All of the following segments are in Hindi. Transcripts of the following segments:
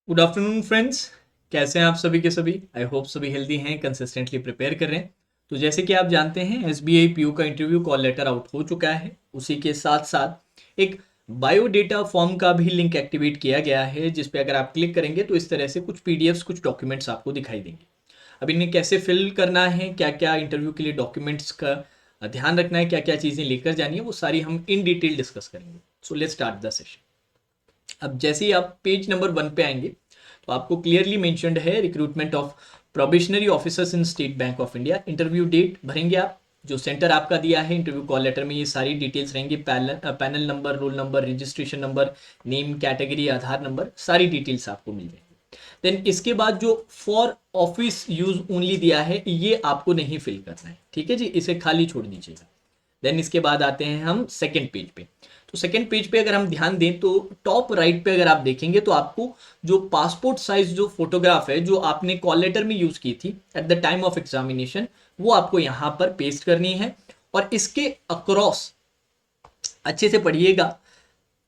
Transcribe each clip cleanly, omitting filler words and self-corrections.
Good afternoon friends. कैसे हैं आप सभी के सभी? आई होप सभी हेल्दी हैं, कंसिस्टेंटली प्रिपेयर कर रहे हैं। तो जैसे कि आप जानते हैं एसबीआई पीयू का इंटरव्यू कॉल लेटर आउट हो चुका है। उसी के साथ साथ एक बायोडेटा फॉर्म का भी लिंक एक्टिवेट किया गया है, जिस पे अगर आप क्लिक करेंगे तो इस तरह से कुछ पीडीएफ्स, कुछ डॉक्यूमेंट्स आपको दिखाई देंगे। अब इन्हें कैसे फिल करना है, क्या क्या इंटरव्यू के लिए डॉक्यूमेंट्स का ध्यान रखना है, क्या क्या चीज़ें लेकर जानी है, वो सारी हम इन डिटेल डिस्कस करेंगे। So let's start the session. अब जैसे ही आप पेज नंबर 1 पे आएंगे तो आपको क्लियरली मेंशन्ड है recruitment of probationary officers in State Bank of India. Interview date भरेंगे आप, जो सेंटर आपका दिया है इंटरव्यू कॉल लेटर में, ये सारी डिटेल्स रहेंगी। Panel number, roll number, registration number, name, category, Aadhaar number, सारी डिटेल्स आपको मिल जाएंगी। देन इसके बाद जो फॉर ऑफिस यूज ओनली दिया है ये आपको नहीं फिल करना है, ठीक है जी, इसे खाली छोड़ दीजिएगा। देन इसके बाद आते हैं हम सेकेंड पेज पे। तो सेकेंड पेज पे अगर हम ध्यान दें तो टॉप राइट पे अगर आप देखेंगे तो आपको जो पासपोर्ट साइज जो फोटोग्राफ है जो आपने कॉल लेटर में यूज की थी eight the time of examination, वो आपको यहां पर पेस्ट करनी है। और इसके अक्रॉस अच्छे से पढ़िएगा,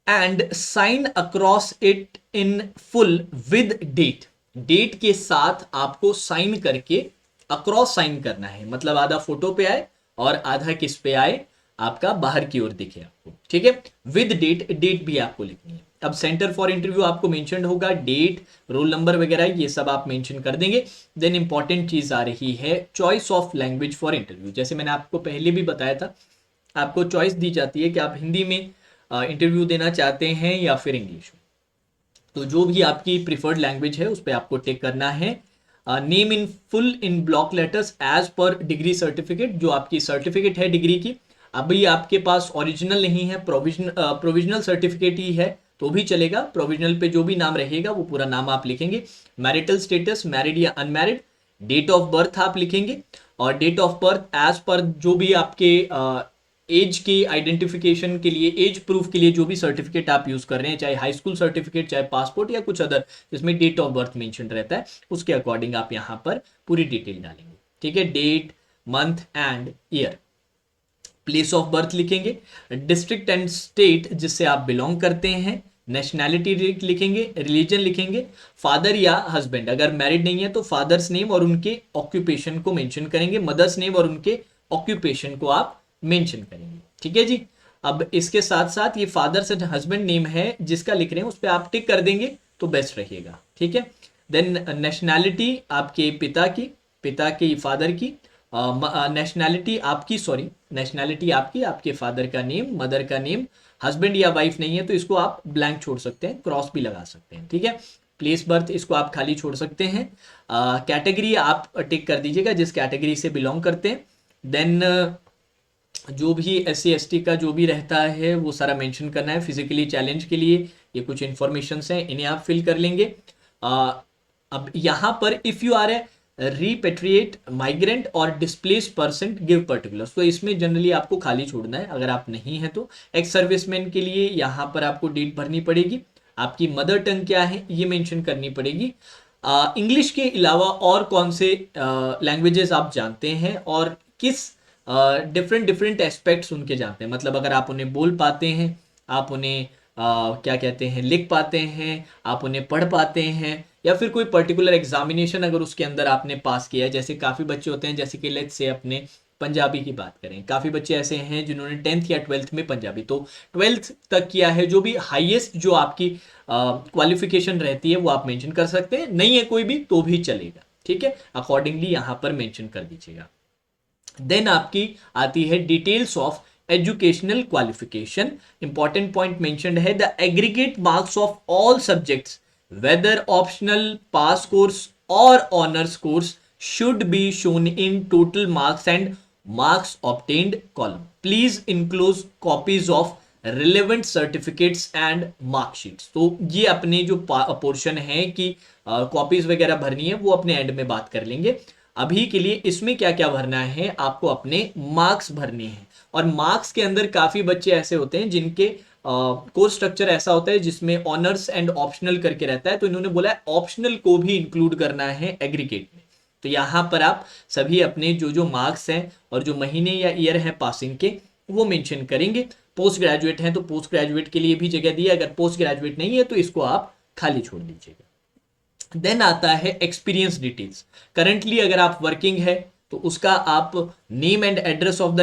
and sign across it in full with date. Date के साथ आपको साइन करके अक्रॉस साइन करना है, मतलब आधा फोटो पे आए और आधा किस पे आए, आपका बाहर की ओर दिखे आपको, ठीक है। विद डेट, डेट भी आपको लिखनी है। अब सेंटर फॉर इंटरव्यू आपको मेंशन होगा, डेट, रोल नंबर वगैरह ये सब आप मेंशन कर देंगे। देन इंपॉर्टेंट चीज आ रही है choice of language for interview. जैसे मैंने आपको पहले भी बताया था, आपको चॉइस दी जाती है कि आप हिंदी में इंटरव्यू देना चाहते हैं या फिर इंग्लिश में। तो जो भी आपकी प्रिफर्ड लैंग्वेज है उस पर आपको टिक करना है। Name in full in block letters as per degree certificate. जो आपकी सर्टिफिकेट है डिग्री की, अभी आपके पास ओरिजिनल नहीं है, प्रोविजनल सर्टिफिकेट ही है तो भी चलेगा। प्रोविजनल पे जो भी नाम रहेगा वो पूरा नाम आप लिखेंगे। मैरिटल स्टेटस, मैरिड या अनमैरिड। डेट ऑफ बर्थ आप लिखेंगे, और date of birth as per जो भी आपके एज के आइडेंटिफिकेशन के लिए, एज प्रूफ के लिए जो भी सर्टिफिकेट आप यूज कर रहे हैं, चाहे हाई स्कूल सर्टिफिकेट, चाहे पासपोर्ट या कुछ अदर जिसमें डेट ऑफ बर्थ मेंशन रहता है, उसके अकॉर्डिंग आप यहां पर पूरी डिटेल डालेंगे, ठीक है। Date, month and year. Place of birth लिखेंगे, डिस्ट्रिक्ट एंड स्टेट जिससे आप बिलोंग करते हैं, नेशनैलिटी लिखेंगे, रिलीजन लिखेंगे, फादर या हस्बैंड, अगर मैरिड नहीं है तो फादर्स नेम और उनके ऑक्यूपेशन को मेंशन करेंगे, मदर्स नेम और उनके ऑक्यूपेशन को आप मेंशन करेंगे, ठीक है जी। अब इसके साथ साथ ये फादर्स एंड हस्बैंड नेम है जिसका लिख रहे हैं उस पर आप टिक कर देंगे तो बेस्ट रहेगा, ठीक है। देन नेशनैलिटी आपके पिता की फादर की, नेशनैलिटी आपकी, सॉरी नेशनैलिटी आपकी, आपके फादर का नेम, मदर का नेम। हस्बैंड या वाइफ नहीं है तो इसको आप ब्लैंक छोड़ सकते हैं, क्रॉस भी लगा सकते हैं, ठीक है। प्लेस बर्थ इसको आप खाली छोड़ सकते हैं। कैटेगरी आप टिक कर दीजिएगा जिस कैटेगरी से बिलोंग करते हैं। देन जो भी SC ST का जो भी रहता है वो सारा मेंशन करना है। फिजिकली चैलेंज के लिए ये कुछ इंफॉर्मेशन हैं, इन्हें आप फिल कर लेंगे। अब यहाँ पर if you are a repatriate migrant और डिस्प्लेस पर्सन गिव पर्टिकुलर्स, तो इसमें जनरली आपको खाली छोड़ना है अगर आप नहीं है तो। एक्स सर्विसमैन के लिए यहाँ पर आपको डेट भरनी पड़ेगी। आपकी मदर टंग क्या है ये मेंशन करनी पड़ेगी। इंग्लिश के अलावा और कौन से लैंग्वेजेस आप जानते हैं और किस डिफरेंट डिफरेंट एस्पेक्ट्स उनके जानते हैं, मतलब अगर आप उन्हें बोल पाते हैं, आप उन्हें क्या कहते हैं लिख पाते हैं, आप उन्हें पढ़ पाते हैं, या फिर कोई पर्टिकुलर एग्जामिनेशन अगर उसके अंदर आपने पास किया है। जैसे काफ़ी बच्चे होते हैं, जैसे कि लेट्स से अपने पंजाबी की बात करें, काफ़ी बच्चे ऐसे हैं जिन्होंने 10th या 12th में पंजाबी, तो 12th तक किया है, जो भी हाईएस्ट जो आपकी क्वालिफिकेशन रहती है वो आप मेंशन कर सकते हैं। नहीं है कोई भी तो भी चलेगा, ठीक है, अकॉर्डिंगली यहाँ पर मेंशन कर दीजिएगा। देन आपकी आती है details of educational qualification. Important point mentioned है, the aggregate marks of all subjects whether optional, pass course और honours course should be shown in total marks and marks obtained column. Please include copies of relevant certificates and marksheets. तो ये अपने जो पोर्शन है कि कॉपीज वगैरह भरनी है वो अपने एंड में बात कर लेंगे। अभी के लिए इसमें क्या क्या भरना है, आपको अपने मार्क्स भरने हैं। और मार्क्स के अंदर काफी बच्चे ऐसे होते हैं जिनके कोर्स स्ट्रक्चर ऐसा होता है जिसमें ऑनर्स एंड ऑप्शनल करके रहता है, तो इन्होंने बोला है ऑप्शनल को भी इंक्लूड करना है एग्रीगेट में। तो यहां पर आप सभी अपने जो जो मार्क्स हैं और जो महीने या ईयर है पासिंग के वो मेंशन करेंगे। पोस्ट ग्रेजुएट हैं तो पोस्ट ग्रेजुएट के लिए भी जगह दी है, अगर पोस्ट ग्रेजुएट नहीं है तो इसको आप खाली छोड़ दीजिएगा। देन आता है एक्सपीरियंस डिटेल्स। करंटली अगर आप वर्किंग है तो उसका आप name and address of the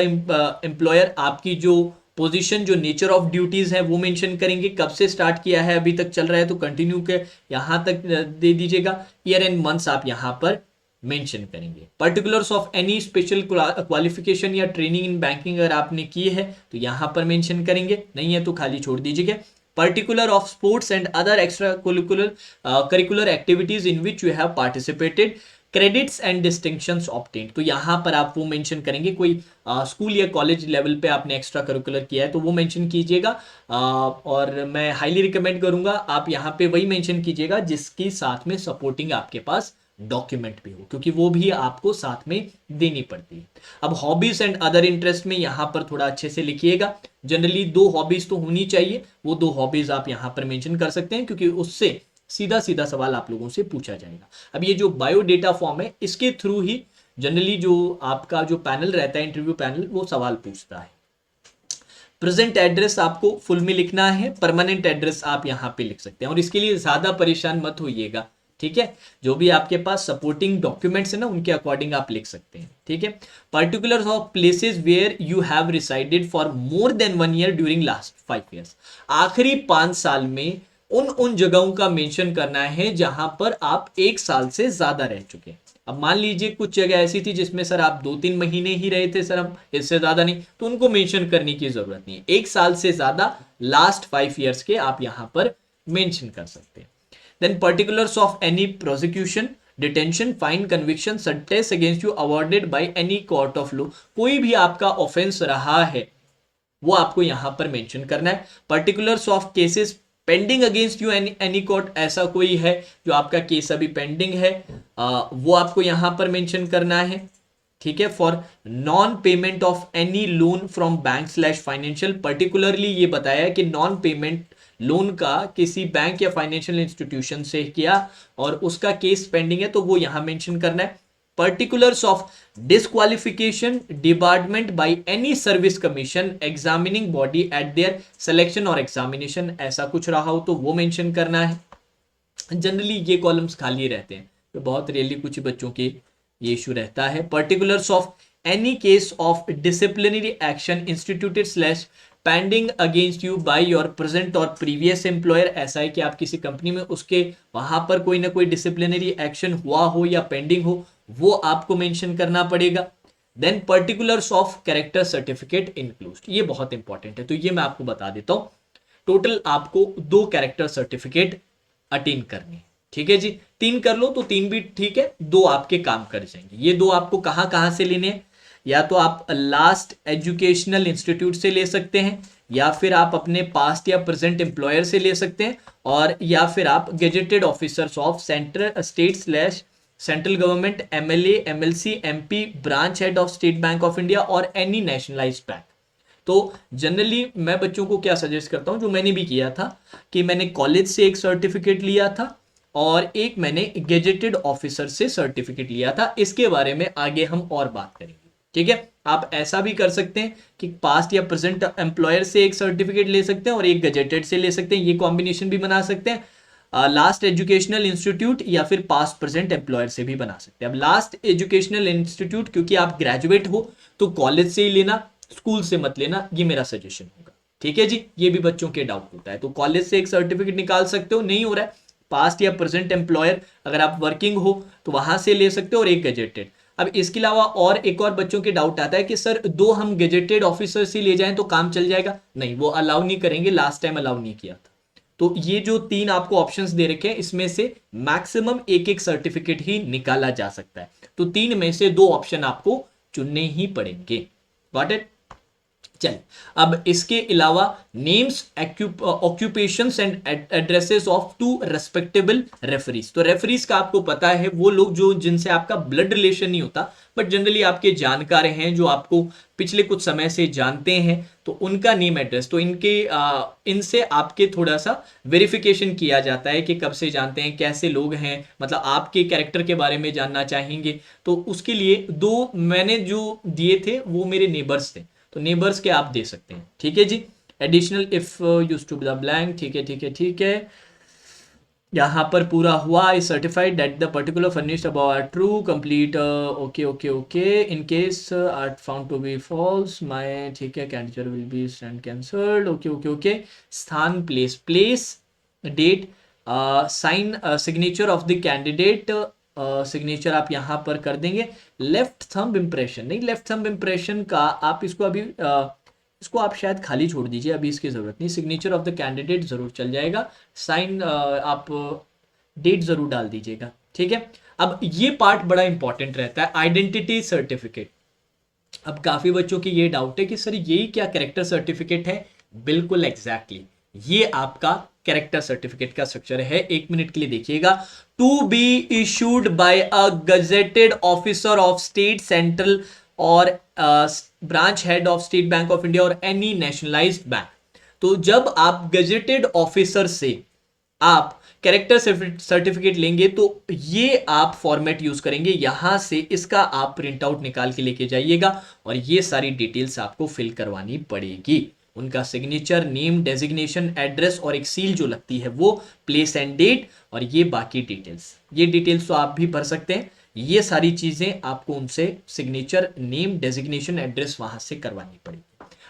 employer, आपकी जो पोजीशन, जो नेचर ऑफ ड्यूटीज है वो मेंशन करेंगे, कब से स्टार्ट किया है अभी तक चल रहा है तो कंटिन्यू के यहां तक दे दीजिएगा। ईयर एंड मंथ्स आप यहां पर मेंशन करेंगे। Particulars of any special qualification या ट्रेनिंग इन बैंकिंग अगर आपने की है तो यहां पर मेंशन करेंगे, नहीं है तो खाली छोड़ दीजिएगा। particular of sports and other extracurricular curricular activities in which you have participated, credits and distinctions obtained, तो यहां पर आप वो मेंशन करेंगे। कोई स्कूल या कॉलेज लेवल पे आपने एक्स्ट्रा करिकुलर किया है तो वो मेंशन कीजिएगा। और मैं हाईली रिकमेंड करूंगा आप यहां पे वही मेंशन कीजिएगा जिसकी साथ में सपोर्टिंग आपके पास डॉक्यूमेंट भी हो, क्योंकि वो भी आपको साथ में देनी पड़ती है। अब हॉबीज एंड अदर इंटरेस्ट में यहां पर थोड़ा अच्छे से लिखिएगा। जनरली 2 हॉबीज तो होनी चाहिए, वो 2 हॉबीज आप यहां पर मेंशन कर सकते हैं, क्योंकि उससे सीधा सीधा सवाल आप लोगों से पूछा जाएगा। अब ये जो बायोडेटा फॉर्म है इसके थ्रू ही जनरली जो आपका जो पैनल रहता है, इंटरव्यू पैनल, वो सवाल पूछता है। प्रेजेंट एड्रेस आपको फुल में लिखना है, परमानेंट एड्रेस आप यहां पे लिख सकते हैं, और इसके लिए ज्यादा परेशान मत होइएगा, ठीक है। जो भी आपके पास सपोर्टिंग डॉक्यूमेंट्स है ना उनके अकॉर्डिंग आप लिख सकते हैं, ठीक है। Particulars of places where you have resided for more than 1 year during last 5 years, आखिरी 5 साल में उन जगहों का मेंशन करना है जहां पर आप 1 साल से ज्यादा रह चुके हैं। अब मान लीजिए कुछ जगह ऐसी थी जिसमें सर आप 2-3 महीने ही रहे थे सर, हम इससे ज्यादा नहीं, तो उनको मेंशन करने की जरूरत नहीं है। 1 साल से ज्यादा लास्ट 5 ईयर्स के आप यहां पर मेंशन कर सकते हैं। Then particulars of any prosecution, detention, fine, conviction, sentence against you awarded by any court of law, कोई भी आपका ऑफेंस रहा है वो आपको यहां पर मेंशन करना है। Particulars of cases pending against you any court, ऐसा कोई है जो आपका केस अभी पेंडिंग है, वो आपको यहां पर मेंशन करना है, ठीक है। For non payment of any loan from bank slash financial, particularly ये बताया कि नॉन पेमेंट लोन का किसी बैंक या फाइनेंशियल इंस्टीट्यूशन से किया और उसका केस पेंडिंग है तो वो यहां मेंशन करना है। Particulars of disqualification, debarment by any service commission, examining body at their selection और एग्जामिनेशन, ऐसा कुछ रहा हो तो वो मेंशन करना है। जनरली ये कॉलम्स खाली रहते हैं, तो बहुत रेयरली कुछ बच्चों के ये इशू रहता है। Particulars of any case of disciplinary action instituted slash pending against you by your present और प्रीवियस एम्प्लॉयर, ऐसा है कि आप किसी कंपनी में उसके वहां पर कोई ना कोई डिसिप्लिनरी एक्शन हुआ हो या पेंडिंग हो, वो आपको मेंशन करना पड़ेगा। Then particulars of character certificate include, ये बहुत इंपॉर्टेंट है, तो ये मैं आपको बता देता हूं। टोटल आपको 2 कैरेक्टर सर्टिफिकेट अटेन करनी है, ठीक है जी। 3 कर लो तो 3 भी ठीक है, 2 आपके काम कर जाएंगे। ये 2 आपको कहां कहां से लेने हैं, या तो आप लास्ट एजुकेशनल इंस्टीट्यूट से ले सकते हैं, या फिर आप अपने पास्ट या प्रेजेंट एम्प्लॉयर से ले सकते हैं, और या फिर आप gazetted officers of central state slash central government, MLA, MLC, MP, branch head of State Bank of India और एनी नेशनलाइज्ड बैंक। तो जनरली मैं बच्चों को क्या सजेस्ट करता हूं, जो मैंने भी किया था, कि मैंने कॉलेज से एक सर्टिफिकेट लिया था और एक मैंने गेजेटेड ऑफिसर से सर्टिफिकेट लिया था। इसके बारे में आगे हम और बात करेंगे, ठीक है। आप ऐसा भी कर सकते हैं कि पास्ट या प्रेजेंट एम्प्लॉयर से एक सर्टिफिकेट ले सकते हैं और एक गेजेटेड से ले सकते हैं, ये कॉम्बिनेशन भी बना सकते हैं। लास्ट एजुकेशनल इंस्टीट्यूट या फिर पास्ट प्रेजेंट एम्प्लॉयर से भी बना सकते हैं। अब लास्ट एजुकेशनल इंस्टीट्यूट, क्योंकि आप ग्रेजुएट हो तो कॉलेज से ही लेना, स्कूल से मत लेना, ये मेरा सजेशन होगा, ठीक है जी। ये भी बच्चों के डाउट होता है, तो कॉलेज से एक सर्टिफिकेट निकाल सकते हो, नहीं हो रहा है पास्ट या प्रेजेंट एम्प्लॉयर, अगर आप वर्किंग हो तो वहां से ले सकते हो, और एक गेजेटेड। अब इसके अलावा और एक और बच्चों के डाउट आता है कि सर 2 हम गेजेटेड ऑफिसर से ले जाएं तो काम चल जाएगा, नहीं, वो अलाउ नहीं करेंगे, लास्ट टाइम अलाउ नहीं किया था। तो ये जो 3 आपको ऑप्शंस दे रखे हैं, इसमें से मैक्सिमम एक सर्टिफिकेट ही निकाला जा सकता है, तो 3 में से 2 ऑप्शन आपको चुनने ही पड़ेंगे। Got it. चलिए, अब इसके अलावा names, occupations and addresses of 2 respectable referees. तो रेफरीज का आपको पता है वो लोग जो जिनसे आपका ब्लड रिलेशन नहीं होता, बट जनरली आपके जानकार हैं, जो आपको पिछले कुछ समय से जानते हैं, तो उनका नेम एड्रेस, तो इनसे आपके थोड़ा सा वेरिफिकेशन किया जाता है कि कब से जानते हैं, कैसे लोग हैं, मतलब आपके कैरेक्टर के बारे में जानना चाहेंगे। तो उसके लिए 2 मैंने जो दिए थे वो मेरे नेबर्स थे, तो नेबर्स के आप दे सकते हैं, ठीक है जी। Additional if used to be the blank, ठीक है ठीक है ठीक है। यहाँ पर पूरा हुआ। I certified that the particular furnished above are true complete. Okay okay okay, in case are found to be false my, ठीक है, candidate will be stand cancelled. Okay okay okay, स्थान place, place date, sign signature of the candidate, signature आप यहाँ पर कर देंगे। लेफ्ट थंब इम्प्रेशन नहीं, लेफ्ट थंब इम्प्रेशन का आप इसको अभी इसको आप शायद खाली छोड़ दीजिए, अभी इसकी जरूरत नहीं। सिग्नेचर ऑफ द कैंडिडेट जरूर चल जाएगा, साइन आप डेट जरूर डाल दीजिएगा, ठीक है। अब ये पार्ट बड़ा इंपॉर्टेंट रहता है, आइडेंटिटी सर्टिफिकेट। अब काफी बच्चों की ये डाउट है कि सर यही क्या कैरेक्टर सर्टिफिकेट है? बिल्कुल एग्जैक्टली ये आपका कैरेक्टर सर्टिफिकेट का स्ट्रक्चर है। 1 मिनट के लिए देखिएगा। To be issued by a gazetted officer of state, central और branch head of State Bank of India और एनी नेशनलाइज्ड बैंक। तो जब आप गजेटेड ऑफिसर से आप कैरेक्टर सर्टिफिकेट लेंगे तो ये आप फॉर्मेट यूज करेंगे, यहां से इसका आप प्रिंट आउट निकाल के लेके जाइएगा और ये सारी डिटेल्स आपको फिल करवानी पड़ेगी। उनका सिग्नेचर, नेम, डेजिग्नेशन, एड्रेस और एक सील जो लगती है वो, प्लेस एंड डेट, और ये बाकी डिटेल्स। ये डिटेल्स तो आप भी भर सकते हैं। ये सारी चीजें आपको उनसे सिग्नेचर, नेम, डेजिग्नेशन, एड्रेस वहां से करवानी पड़ेगी।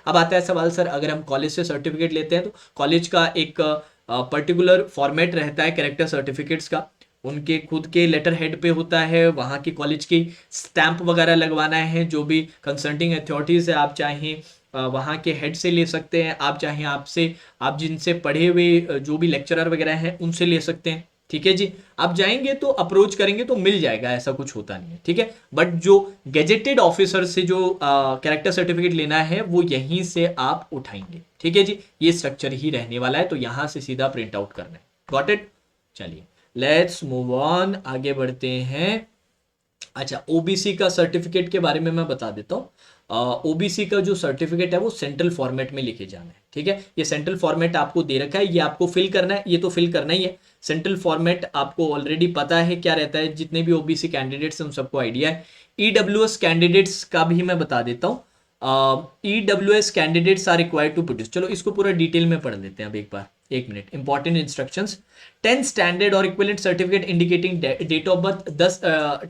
अब आता है सवाल, सर अगर हम कॉलेज से सर्टिफिकेट लेते हैं तो कॉलेज का एक पर्टिकुलर फॉर्मेट रहता है कैरेक्टर सर्टिफिकेट्स का, उनके खुद के लेटर हेड पे होता है, वहाँ की कॉलेज की स्टैंप वगैरह लगवाना है। जो भी कंसल्टिंग अथॉरिटीज है, आप चाहें वहाँ के हेड से ले सकते हैं, आप चाहें आप जिनसे पढ़े हुए जो भी लेक्चरर वगैरह हैं उनसे ले सकते हैं, ठीक है जी। आप जाएंगे तो अप्रोच करेंगे तो मिल जाएगा, ऐसा कुछ होता नहीं है, ठीक है। बट जो गेजेटेड ऑफिसर से जो कैरेक्टर सर्टिफिकेट लेना है वो यहीं से आप उठाएंगे, ठीक है जी। ये स्ट्रक्चर ही रहने वाला है, तो यहां से सीधा प्रिंट आउट करना है। Got it? चलिए लेट्स मूव ऑन, आगे बढ़ते हैं। अच्छा, ओबीसी का सर्टिफिकेट के बारे में मैं बता देता हूँ। ओबीसी का जो सर्टिफिकेट है वो सेंट्रल फॉर्मेट में लिखे जाना है, ठीक है। ये सेंट्रल फॉर्मेट आपको दे रखा है, ये आपको फिल करना है, ये तो फिल करना ही है। सेंट्रल फॉर्मेट आपको ऑलरेडी पता है क्या रहता है, जितने भी ओबीसी कैंडिडेट्स हैं उन सबको आइडिया है। ईडब्ल्यूएस कैंडिडेट्स का भी मैं बता देता हूँ। EWS candidates are required to produce, चलो इसको पूरा डिटेल में पढ़ लेते हैं अब एक बार, 1 minute. Important instructions, 10th standard और equivalent certificate indicating date of birth,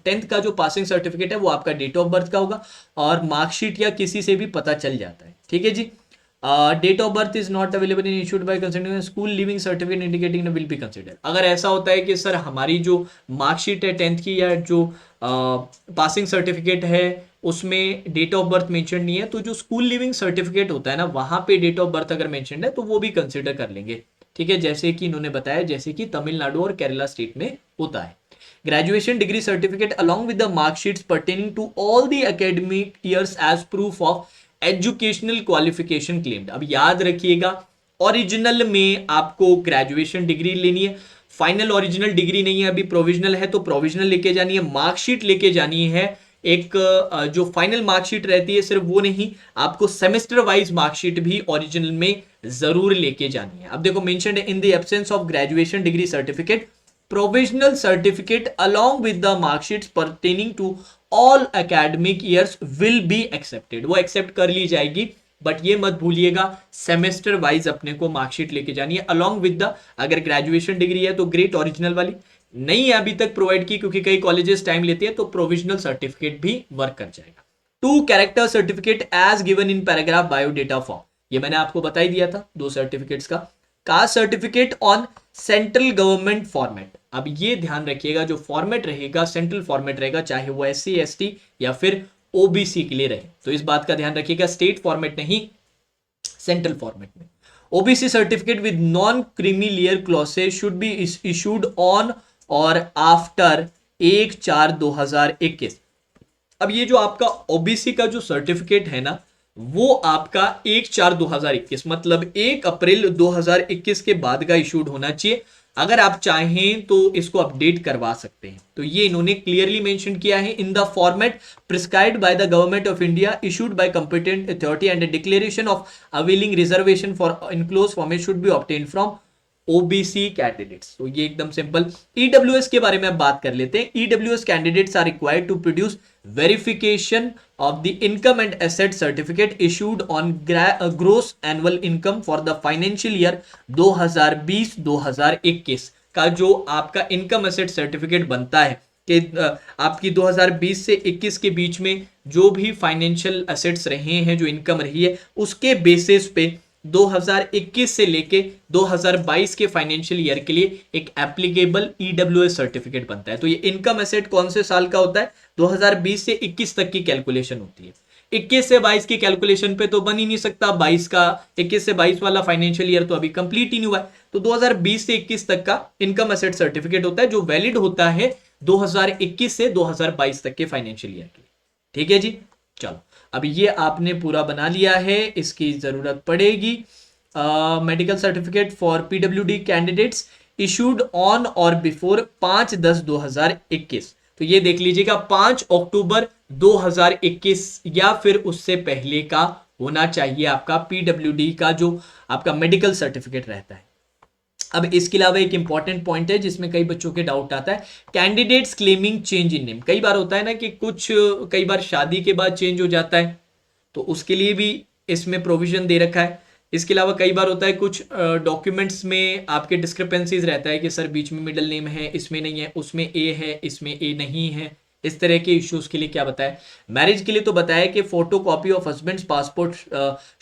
10th का जो पासिंग सर्टिफिकेट है वो आपका डेट ऑफ बर्थ का होगा और मार्कशीट या किसी से भी पता चल जाता है, ठीक है जी। Date of birth is not available in issued by considering school leaving certificate indicating will be consider. अगर ऐसा होता है कि सर हमारी जो मार्कशीट है 10th की या जो पासिंग सर्टिफिकेट है उसमें डेट ऑफ बर्थ मेंशन नहीं है, तो जो स्कूल लिविंग सर्टिफिकेट होता है ना वहां पे डेट ऑफ बर्थ अगर मेंशन है तो वो भी कंसिडर कर लेंगे, ठीक है। जैसे कि इन्होंने बताया, जैसे कि तमिलनाडु और केरला स्टेट में होता है। Graduation degree certificate along with the marksheets pertaining to all the academic years as proof of educational qualification claimed. अब याद रखिएगा, ओरिजिनल में आपको ग्रेजुएशन डिग्री लेनी है, फाइनल ओरिजिनल डिग्री नहीं है, अभी प्रोविजनल है तो प्रोविजनल लेके जानी है, मार्कशीट लेके जानी है। एक जो फाइनल मार्कशीट रहती है सिर्फ वो नहीं, आपको सेमेस्टर वाइज मार्कशीट भी ओरिजिनल में जरूर लेके जानी है। अब देखो मेंशन्ड है, in the absence of graduation degree certificate provisional certificate along with the marksheets pertaining to all academic years will be accepted। वो एक्सेप्ट कर ली जाएगी, बट ये मत भूलिएगा सेमेस्टर वाइज अपने को मार्कशीट लेके जानी है along with the, अगर ग्रेजुएशन डिग्री है तो ग्रेट ओरिजिनल वाली, नहीं है अभी तक प्रोवाइड की क्योंकि कई कॉलेजेस टाइम लेते हैं, तो प्रोविजनल सर्टिफिकेट भी वर्क कर जाएगा। 2 character certificate as given in paragraph biodata form, ये मैंने आपको बता ही दिया था 2 सर्टिफिकेट्स का। Caste certificate on central government format, अब ये ध्यान रखिएगा जो फॉर्मेट रहेगा सेंट्रल फॉर्मेट रहेगा, चाहे वो SC ST या फिर OBC के लिए रहे, तो इस बात का ध्यान रखिएगा, स्टेट फॉर्मेट नहीं सेंट्रल फॉर्मेट में। OBC certificate with non creamy layer clauses should be issued on और आफ्टर 1/4/2021। अब ये जो आपका OBC का जो सर्टिफिकेट है ना वो आपका 1/4/2021 मतलब 1 अप्रैल 2021 के बाद का इशूड होना चाहिए। अगर आप चाहें तो इसको अपडेट करवा सकते हैं, तो ये इन्होंने क्लियरली मेंशन किया है, in the format prescribed by the government of India issued by competent authority and declaration of availing reservation for enclose format should be obtained from OBC candidates. तो ये एकदम सिंपल। EWS के बारे में अब बात कर लेते हैं। EWS candidates are required to produce verification of the income and asset certificate issued on gross annual income for the financial year 2020-2021। का जो आपका इनकम एसेट सर्टिफिकेट बनता है कि आपकी 2020 से 21 के बीच में जो भी फाइनेंशियल एसेट्स रहे हैं, जो इनकम रही है, उसके बेसिस पे 2021 से लेके 2022 के फाइनेंशियल ईयर के लिए एक एप्लीकेबल ईडब्ल्यूएस सर्टिफिकेट बनता है। तो ये इनकम एसेट कौन से साल का होता है? 2020 से 21 तक की कैलकुलेशन होती है। 21 से 22 की कैलकुलेशन पे तो बन ही नहीं सकता, 22 का 21 से 22 वाला फाइनेंशियल ईयर तो अभी कंप्लीट ही नहीं हुआ है। तो 2020 से 21 तक का इनकम एसेट सर्टिफिकेट होता है जो वैलिड होता है 2021 से 2022 तक के फाइनेंशियल ईयर के लिए। ठीक है जी, चलो अब ये आपने पूरा बना लिया है, इसकी जरूरत पड़ेगी medical certificate for PWD candidates issued on और बिफोर 5/10/2021। तो ये देख लीजिएगा 5 अक्टूबर 2021 या फिर उससे पहले का होना चाहिए आपका पीडब्ल्यूडी का जो आपका मेडिकल सर्टिफिकेट रहता है। अब इसके अलावा एक इंपॉर्टेंट पॉइंट है जिसमें कई बच्चों के डाउट आता है, candidates claiming change in name. कई बार होता है ना कि कई बार शादी के बाद चेंज हो जाता है, तो उसके लिए भी इसमें प्रोविजन दे रखा है। इसके अलावा कई बार होता है कुछ डॉक्यूमेंट्स में आपके डिस्क्रिपेंसीज रहता है कि सर बीच में मिडिल नेम है, इसमें नहीं है, उसमें ए है, इसमें ए नहीं है। इस तरह के इश्यूज के लिए क्या बताया? मैरिज के लिए तो बताया कि photo copy of husband's passport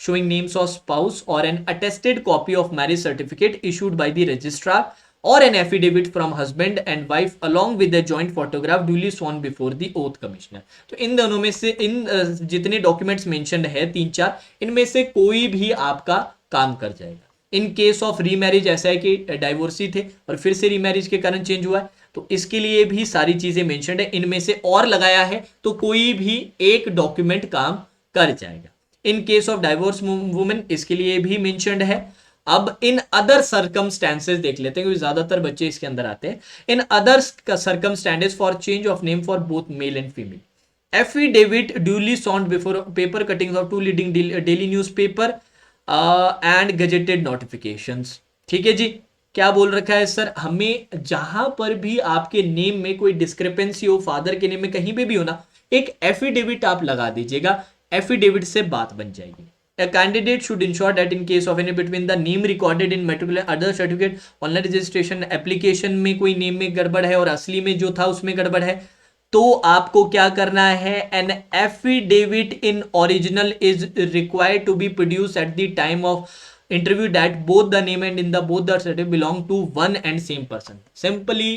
showing names of spouse और an attested copy of marriage certificate issued by the registrar और an affidavit from husband and wife along with the joint photograph duly sworn before the oath commissioner. तो इन दोनों में से इन जितने डॉक्यूमेंट्स मेंशन्ड है 3-4, इनमें से कोई भी आपका काम कर जाएगा। इन केस ऑफ रीमैरिज ऐसा है कि डाइवोर्सी थे और फिर से रीमैरिज के कारण चेंज हुआ है, तो इसके लिए भी सारी चीजें मेंशन्ड है। इनमें से और लगाया है तो कोई भी एक डॉक्यूमेंट काम कर जाएगा। In case of divorce women इसके लिए भी मेंशन्ड है। अब इन अदर सर्कमस्टेंसेस देख लेते हैं क्योंकि ज्यादातर बच्चे इसके अंदर आते हैं। In other circumstances for change of name for both male and female, affidavit duly sound before paper cuttings of 2 leading daily newspaper and gazetted notifications. ठीक है जी, क्या बोल रखा है सर? हमें जहां पर भी आपके नेम में कोई डिस्क्रिपेंसी हो, फादर के नेम में कहीं पे भी हो ना, एक एफिडेविट आप लगा दीजिएगा, एफिडेविट से बात बन जाएगी। A candidate should ensure that in case of any between the name recorded in matriculation other certificate online registration application में कोई नेम में गड़बड़ है और असली में जो था उसमें गड़बड़ है, तो आपको क्या करना है? An affidavit in original is required to be produce at the time of interview that both the name and in the both the certificate belong to one and same person. Simply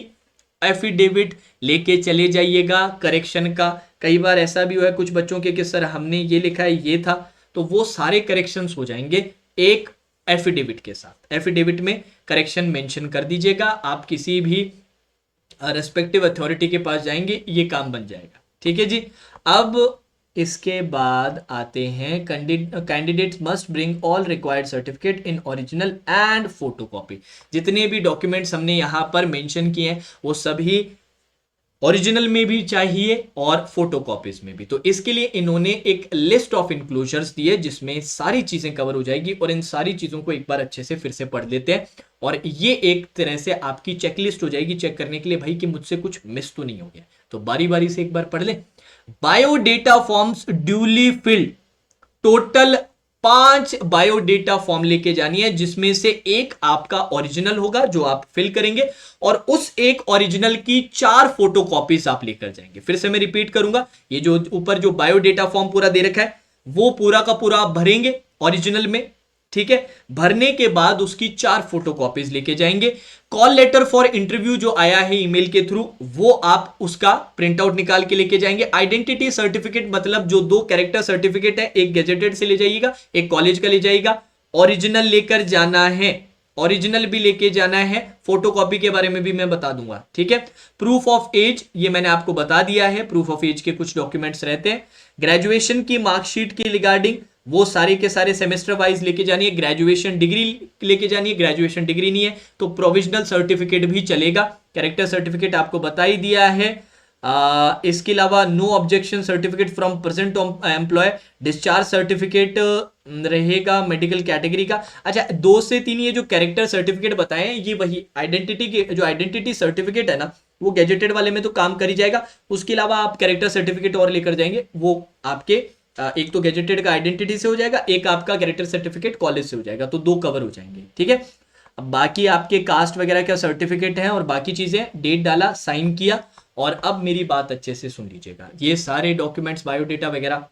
affidavit लेके चले जाइएगा करेक्शन का। कई बार ऐसा भी हुआ है कुछ बच्चों के कि सर हमने ये लिखा है ये था, तो वो सारे करेक्शंस हो जाएंगे एक एफिडेविट के साथ। एफिडेविट में करेक्शन मेंशन कर दीजिएगा, आप किसी भी रेस्पेक्टिव अथॉरिटी के पास जाएंगे, ये काम बन जाएगा। ठीक है जी, अब इसके बाद आते हैं candidates must bring all required certificate in original and photocopy. जितने भी डॉक्यूमेंट्स हमने यहां पर मेंशन किए हैं वो सभी ओरिजिनल में भी चाहिए और फोटोकॉपीज में भी। तो इसके लिए इन्होंने एक लिस्ट ऑफ इंक्लूजर्स दी है जिसमें सारी चीजें कवर हो जाएगी और इन सारी चीजों को एक बार अच्छे से फिर से पढ़ लेते हैं और ये एक तरह से आपकी चेकलिस्ट हो जाएगी चेक करने के लिए भाई कि मुझसे कुछ मिस तो नहीं हो गया। तो बारी बारी से एक बार पढ़ लें। Biodata forms duly field, total 5 biodata form लेके जानी है जिसमें से एक आपका ओरिजिनल होगा जो आप फिल करेंगे और उस एक ओरिजिनल की 4 फोटोकॉपीज आप लेकर जाएंगे। फिर से मैं रिपीट करूंगा, ये जो ऊपर जो बायोडेटा फॉर्म पूरा दे रखा है वो पूरा का पूरा आप भरेंगे ओरिजिनल में। ठीक है, भरने के बाद उसकी 4 फोटोकॉपीज लेके जाएंगे। कॉल लेटर फॉर इंटरव्यू जो आया है ईमेल के थ्रू वो आप उसका प्रिंट आउट निकाल के लेके जाएंगे। आइडेंटिटी सर्टिफिकेट मतलब जो 2 कैरेक्टर सर्टिफिकेट है, एक गैजेटेड से ले जाइएगा, एक कॉलेज का ले जाइएगा। ओरिजिनल लेकर जाना है, ओरिजिनल भी लेके जाना है, फोटोकॉपी के बारे में भी मैं बता दूंगा। ठीक है, प्रूफ ऑफ एज ये मैंने आपको बता दिया है, प्रूफ ऑफ एज के कुछ डॉक्यूमेंट्स रहते हैं। ग्रेजुएशन की मार्कशीट की रिगार्डिंग वो सारे के सारे सेमेस्टर वाइज लेके जानी है। ग्रेजुएशन डिग्री लेके जानी है, ग्रेजुएशन डिग्री नहीं है तो प्रोविजनल सर्टिफिकेट भी चलेगा। कैरेक्टर सर्टिफिकेट आपको बता ही दिया है। इसके अलावा no objection certificate from present employ, discharge certificate रहेगा मेडिकल कैटेगरी का। अच्छा 2 से 3 ये जो कैरेक्टर सर्टिफिकेट बताए हैं ये वही आइडेंटिटी के जो आइडेंटिटी सर्टिफिकेट है ना वो गैजेटेड वाले में तो काम कर ही जाएगा। उसके अलावा आप कैरेक्टर सर्टिफिकेट और लेकर जाएंगे, वो आपके एक तो गैजेटेड का आइडेंटिटी से हो जाएगा, एक आपका कैरेक्टर सर्टिफिकेट कॉलेज से हो जाएगा, तो 2 कवर हो जाएंगे। ठीक है, अब बाकी आपके कास्ट वगैरह का सर्टिफिकेट है और बाकी चीजें, डेट डाला, साइन किया। और अब मेरी बात अच्छे से सुन लीजिएगा, ये सारे डॉक्यूमेंट्स बायोडेटा वगैरह,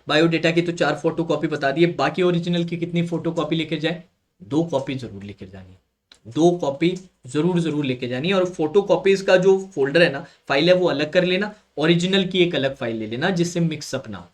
बायोडेटा की तो 4 फोटो कॉपी बता दिए, बाकी ओरिजिनल की कितनी फोटो कॉपी लेकर जाए? 2 कॉपी जरूर लेकर जानी है, 2 कॉपी जरूर जरूर लेके जानी है। और फोटो कॉपीज का जो फोल्डर है ना, फाइल है, वो अलग कर लेना, ओरिजिनल की एक अलग फाइल ले लेना जिससे मिक्सअप ना हो।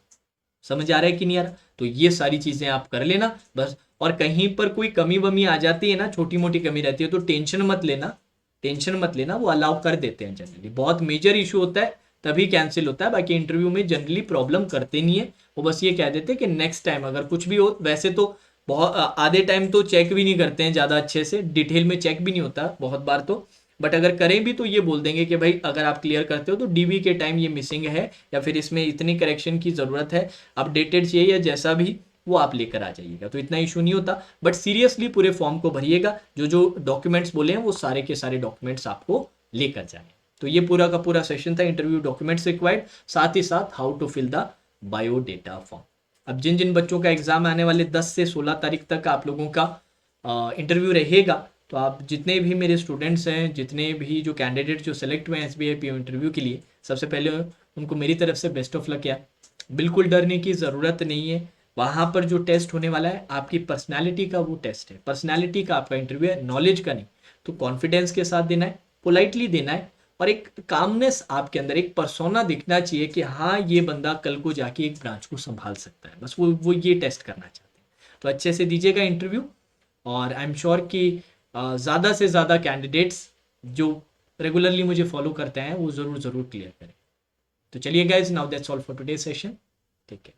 समझ आ रहा है कि नहीं आ रहा? तो ये सारी चीजें आप कर लेना बस। और कहीं पर कोई कमी वमी आ जाती है ना, छोटी मोटी कमी रहती है, तो टेंशन मत लेना, टेंशन मत लेना, वो अलाउ कर देते हैं जनरली। बहुत मेजर इशू होता है तभी कैंसिल होता है, बाकी इंटरव्यू में जनरली प्रॉब्लम करते नहीं है। वो बस ये कह देते हैं कि नेक्स्ट टाइम अगर कुछ भी हो, वैसे तो बहुत आधे टाइम तो चेक भी नहीं करते हैं ज़्यादा अच्छे से, डिटेल में चेक भी नहीं होता बहुत बार तो, बट अगर करें भी तो ये बोल देंगे कि भाई अगर आप क्लियर करते हो तो डीबी के टाइम ये मिसिंग है, या फिर इसमें इतनी करेक्शन की ज़रूरत है, अपडेटेड चाहिए या जैसा भी, वो आप लेकर आ जाइएगा, तो इतना इशू नहीं होता। बट सीरियसली पूरे फॉर्म को भरिएगा, जो जो डॉक्यूमेंट्स बोले हैं वो सारे के सारे डॉक्यूमेंट्स आपको लेकर जाए। तो ये पूरा का पूरा सेशन था इंटरव्यू डॉक्यूमेंट्स रिक्वायर्ड, साथ ही साथ how to fill the biodata form. अब जिन जिन बच्चों का एग्जाम आने वाले 10 से 16 तारीख तक आप लोगों का इंटरव्यू रहेगा, तो आप जितने भी मेरे स्टूडेंट्स हैं, जितने भी जो कैंडिडेट जो सेलेक्ट हुए हैं SBI PO इंटरव्यू के लिए, सबसे पहले उनको मेरी तरफ से बेस्ट ऑफ लक। यार बिल्कुल डरने की ज़रूरत नहीं है, वहाँ पर जो टेस्ट होने वाला है आपकी पर्सनैलिटी का वो टेस्ट है, पर्सनैलिटी का आपका इंटरव्यू है, नॉलेज का नहीं। तो कॉन्फिडेंस के साथ देना है, पोलाइटली देना है, और एक कामनेस आपके अंदर, एक पर्सोना दिखना चाहिए कि हाँ ये बंदा कल को जाके एक ब्रांच को संभाल सकता है, बस वो ये टेस्ट करना चाहते हैं। तो अच्छे से दीजिएगा इंटरव्यू, और आई एम श्योर कि ज़्यादा से ज़्यादा कैंडिडेट्स जो रेगुलरली मुझे फॉलो करते हैं वो ज़रूर ज़रूर क्लियर करें। तो चलिए guys, now that's all for today session, ठीक है।